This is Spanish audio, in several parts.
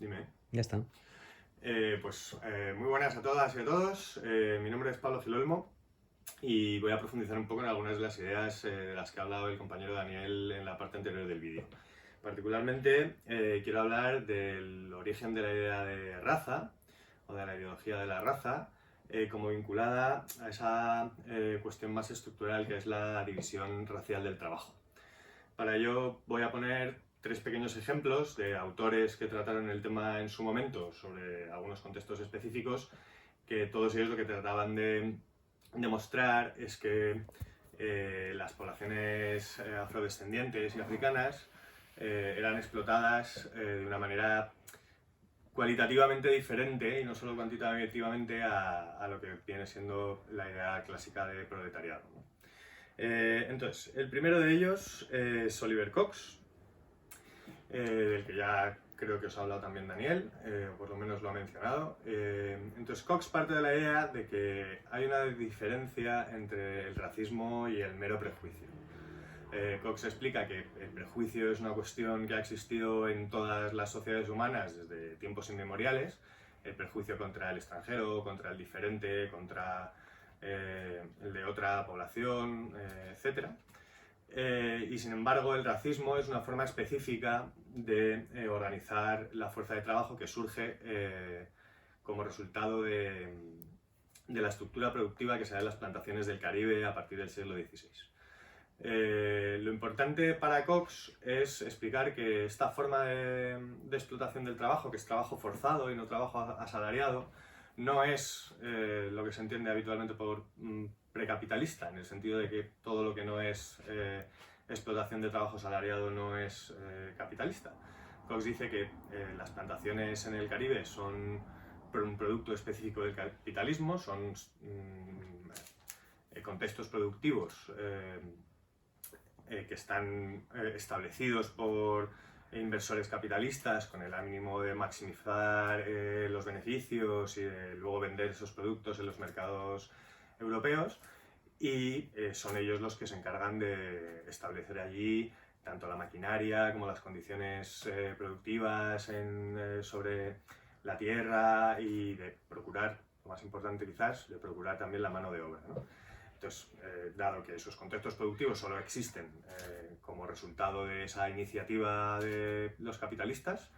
Dime. Ya está. Muy buenas a todas y a todos. Mi nombre es Pablo Filolmo y voy a profundizar un poco en algunas de las ideas de las que ha hablado el compañero Daniel en la parte anterior del vídeo. Particularmente quiero hablar del origen de la idea de raza o de la ideología de la raza como vinculada a esa cuestión más estructural que es la división racial del trabajo. Para ello voy a poner tres pequeños ejemplos de autores que trataron el tema en su momento sobre algunos contextos específicos, que todos ellos lo que trataban de demostrar es que las poblaciones afrodescendientes y africanas eran explotadas de una manera cualitativamente diferente y no solo cuantitativamente a lo que viene siendo la idea clásica de proletariado, ¿no? Entonces, el primero de ellos es Oliver Cox, del que ya creo que os ha hablado también Daniel, o por lo menos lo ha mencionado. Entonces, Cox parte de la idea de que hay una diferencia entre el racismo y el mero prejuicio. Cox explica que el prejuicio es una cuestión que ha existido en todas las sociedades humanas desde tiempos inmemoriales. El prejuicio contra el extranjero, contra el diferente, contra el de otra población, etc. Y sin embargo el racismo es una forma específica de organizar la fuerza de trabajo que surge como resultado de la estructura productiva que se da en las plantaciones del Caribe a partir del siglo XVI. Lo importante para Cox es explicar que esta forma de explotación del trabajo, que es trabajo forzado y no trabajo asalariado, no es lo que se entiende habitualmente por precapitalista, en el sentido de que todo lo que no es explotación de trabajo asalariado no es capitalista. Cox dice que las plantaciones en el Caribe son un producto específico del capitalismo, son contextos productivos que están establecidos por inversores capitalistas con el ánimo de maximizar los beneficios y de luego vender esos productos en los mercados europeos, y son ellos los que se encargan de establecer allí tanto la maquinaria como las condiciones productivas sobre la tierra y de procurar, lo más importante quizás, de procurar también la mano de obra, ¿no? Entonces, dado que esos contextos productivos solo existen como resultado de esa iniciativa de los capitalistas,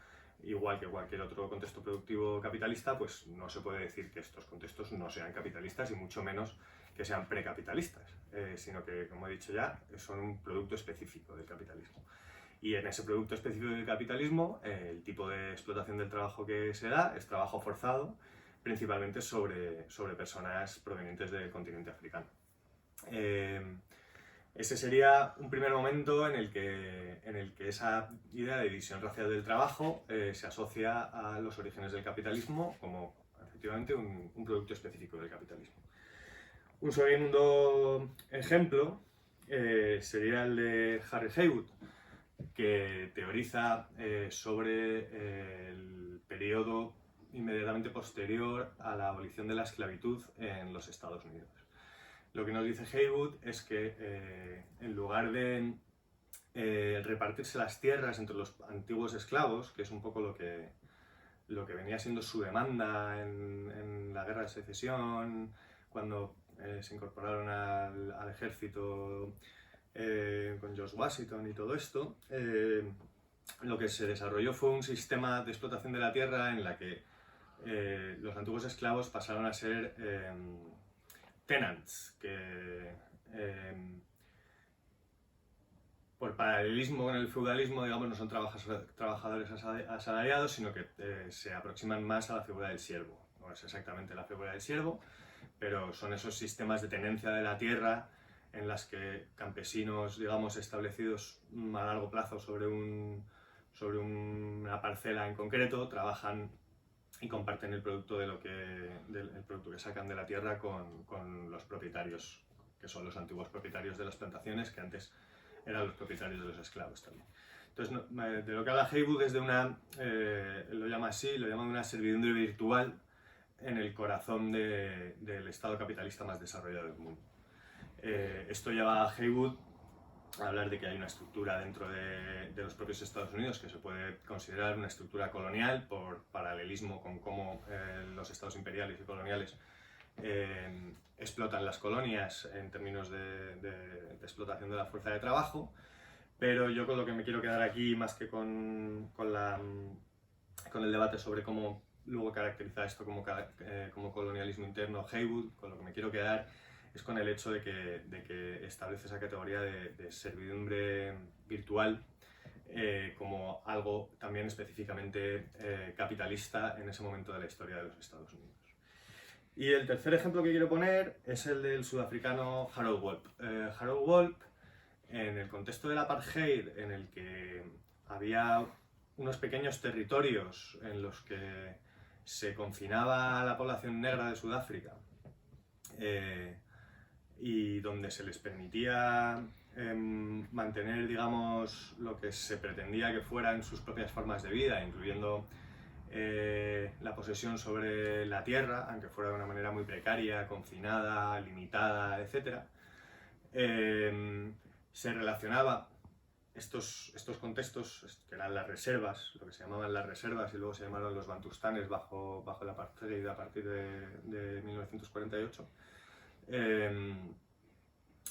igual que cualquier otro contexto productivo capitalista, pues no se puede decir que estos contextos no sean capitalistas y mucho menos que sean precapitalistas, sino que, como he dicho ya, son un producto específico del capitalismo. Y en ese producto específico del capitalismo, el tipo de explotación del trabajo que se da es trabajo forzado, principalmente sobre personas provenientes del continente africano. Ese sería un primer momento en el que esa idea de división racial del trabajo se asocia a los orígenes del capitalismo como efectivamente un producto específico del capitalismo. Un segundo ejemplo sería el de Harry Haywood, que teoriza sobre el periodo inmediatamente posterior a la abolición de la esclavitud en los Estados Unidos. Lo que nos dice Haywood es que en lugar de repartirse las tierras entre los antiguos esclavos, que es un poco lo que venía siendo su demanda en la guerra de secesión, cuando se incorporaron al ejército con George Washington y todo esto, lo que se desarrolló fue un sistema de explotación de la tierra en la que los antiguos esclavos pasaron a ser tenants, que por paralelismo con el feudalismo, digamos, no son trabajadores asalariados, sino que se aproximan más a la figura del siervo. No es exactamente la figura del siervo, pero son esos sistemas de tenencia de la tierra en las que campesinos, digamos, establecidos a largo plazo sobre una parcela en concreto, trabajan y comparten el producto el producto que sacan de la tierra con los propietarios, que son los antiguos propietarios de las plantaciones, que antes eran los propietarios de los esclavos también. Entonces, de lo que habla Haywood es de lo llama así, lo llama una servidumbre virtual en el corazón del estado capitalista más desarrollado del mundo. Esto lleva a Haywood hablar de que hay una estructura dentro de los propios Estados Unidos que se puede considerar una estructura colonial por paralelismo con cómo los estados imperiales y coloniales explotan las colonias en términos de explotación de la fuerza de trabajo. Pero yo con lo que me quiero quedar aquí, más que con el debate sobre cómo luego caracteriza esto como colonialismo interno Haywood, con lo que me quiero quedar es con el hecho de que establece esa categoría de servidumbre virtual como algo también específicamente capitalista en ese momento de la historia de los Estados Unidos. Y el tercer ejemplo que quiero poner es el del sudafricano Harold Wolp. Harold Wolp, en el contexto del apartheid, en el que había unos pequeños territorios en los que se confinaba a la población negra de Sudáfrica y donde se les permitía mantener, digamos, lo que se pretendía que fueran sus propias formas de vida, incluyendo la posesión sobre la tierra, aunque fuera de una manera muy precaria, confinada, limitada, etc. Se relacionaba estos contextos, que eran las reservas, lo que se llamaban las reservas y luego se llamaron los bantustanes bajo el apartheid a partir de 1948,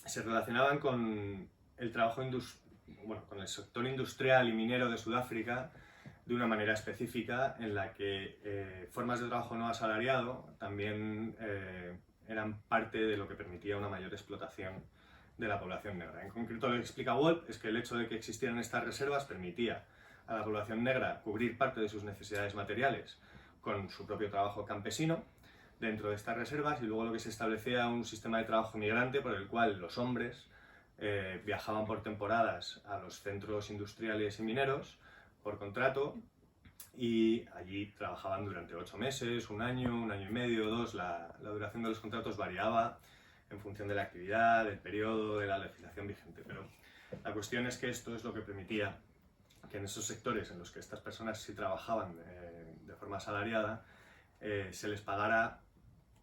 se relacionaban con el trabajo con el sector industrial y minero de Sudáfrica de una manera específica en la que formas de trabajo no asalariado también eran parte de lo que permitía una mayor explotación de la población negra. En concreto, lo que explica Wolp es que el hecho de que existieran estas reservas permitía a la población negra cubrir parte de sus necesidades materiales con su propio trabajo campesino dentro de estas reservas, y luego lo que se establecía un sistema de trabajo migrante por el cual los hombres viajaban por temporadas a los centros industriales y mineros por contrato, y allí trabajaban durante 8 meses, un año y medio, 2, la duración de los contratos variaba en función de la actividad, del periodo, de la legislación vigente, pero la cuestión es que esto es lo que permitía que en esos sectores en los que estas personas sí trabajaban de forma asalariada se les pagara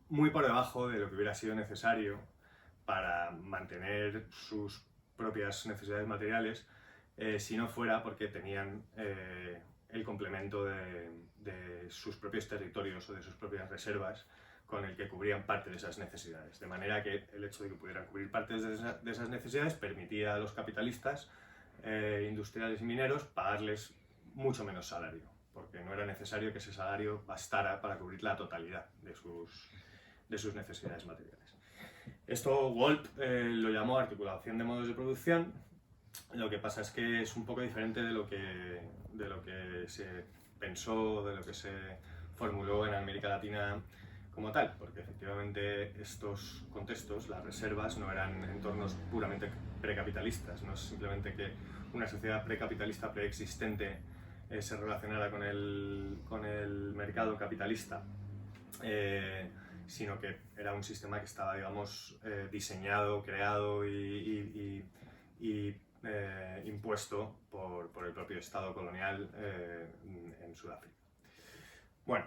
muy por debajo de lo que hubiera sido necesario para mantener sus propias necesidades materiales, si no fuera porque tenían el complemento de sus propios territorios o de sus propias reservas con el que cubrían parte de esas necesidades. De manera que el hecho de que pudieran cubrir parte de esas necesidades permitía a los capitalistas industriales y mineros pagarles mucho menos salario, porque no era necesario que ese salario bastara para cubrir la totalidad de sus necesidades materiales. Esto Wolp lo llamó articulación de modos de producción. Lo que pasa es que es un poco diferente de lo que se pensó, de lo que se formuló en América Latina como tal, porque efectivamente estos contextos, las reservas, no eran entornos puramente precapitalistas, no es simplemente que una sociedad precapitalista preexistente se relacionara con el mercado capitalista, sino que era un sistema que estaba, digamos, diseñado, creado y impuesto por el propio Estado colonial en Sudáfrica. Bueno,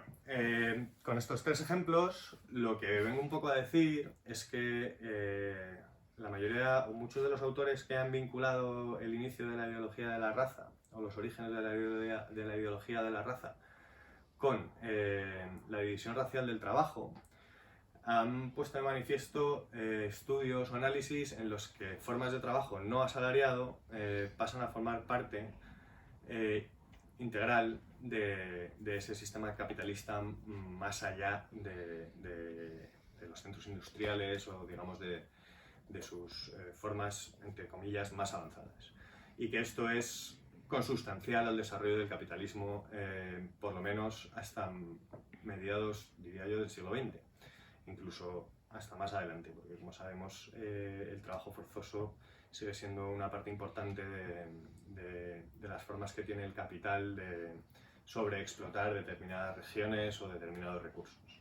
con estos 3 ejemplos, lo que vengo un poco a decir es que la mayoría o muchos de los autores que han vinculado el inicio de la ideología de la raza o los orígenes de la ideología de la raza con la división racial del trabajo han puesto de manifiesto estudios o análisis en los que formas de trabajo no asalariado pasan a formar parte integral de ese sistema capitalista más allá de los centros industriales o, digamos, de sus formas, entre comillas, más avanzadas. Y que esto es consustancial al desarrollo del capitalismo, por lo menos hasta mediados, diría yo, del siglo XX. Incluso hasta más adelante, porque como sabemos el trabajo forzoso sigue siendo una parte importante de las formas que tiene el capital de sobreexplotar determinadas regiones o determinados recursos.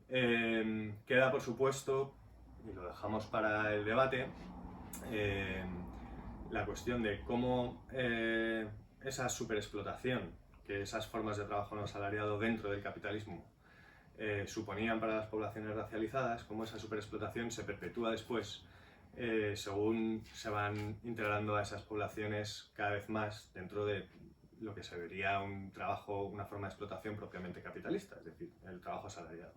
Queda, por supuesto, y lo dejamos para el debate, la cuestión de cómo esa superexplotación, que esas formas de trabajo no asalariado dentro del capitalismo suponían para las poblaciones racializadas, cómo esa superexplotación se perpetúa después según se van integrando a esas poblaciones cada vez más dentro de lo que se vería un trabajo, una forma de explotación propiamente capitalista, es decir, el trabajo asalariado.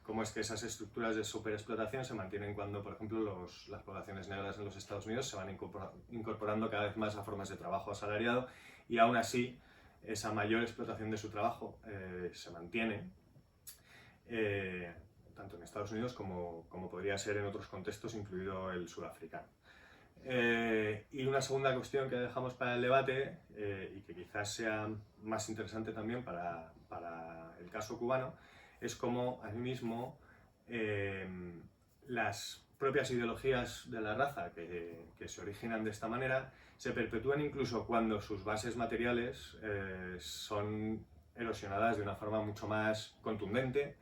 Cómo es que esas estructuras de superexplotación se mantienen cuando, por ejemplo, las poblaciones negras en los Estados Unidos se van incorporando cada vez más a formas de trabajo asalariado, y aún así esa mayor explotación de su trabajo se mantiene, tanto en Estados Unidos como podría ser en otros contextos, incluido el sudafricano. Y una segunda cuestión que dejamos para el debate, y que quizás sea más interesante también para el caso cubano, es cómo asimismo las propias ideologías de la raza que se originan de esta manera se perpetúan incluso cuando sus bases materiales son erosionadas de una forma mucho más contundente,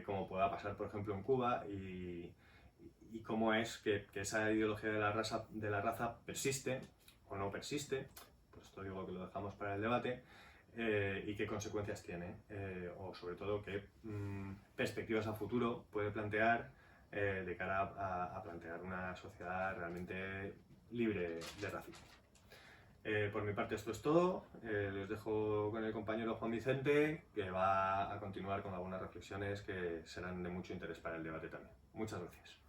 como pueda pasar por ejemplo en Cuba, y cómo es que esa ideología de la raza persiste o no persiste. Pues esto digo que lo dejamos para el debate, y qué consecuencias tiene, o sobre todo qué perspectivas a futuro puede plantear de cara a plantear una sociedad realmente libre de racismo. Por mi parte esto es todo. Les dejo con el compañero Juan Vicente, que va a continuar con algunas reflexiones que serán de mucho interés para el debate también. Muchas gracias.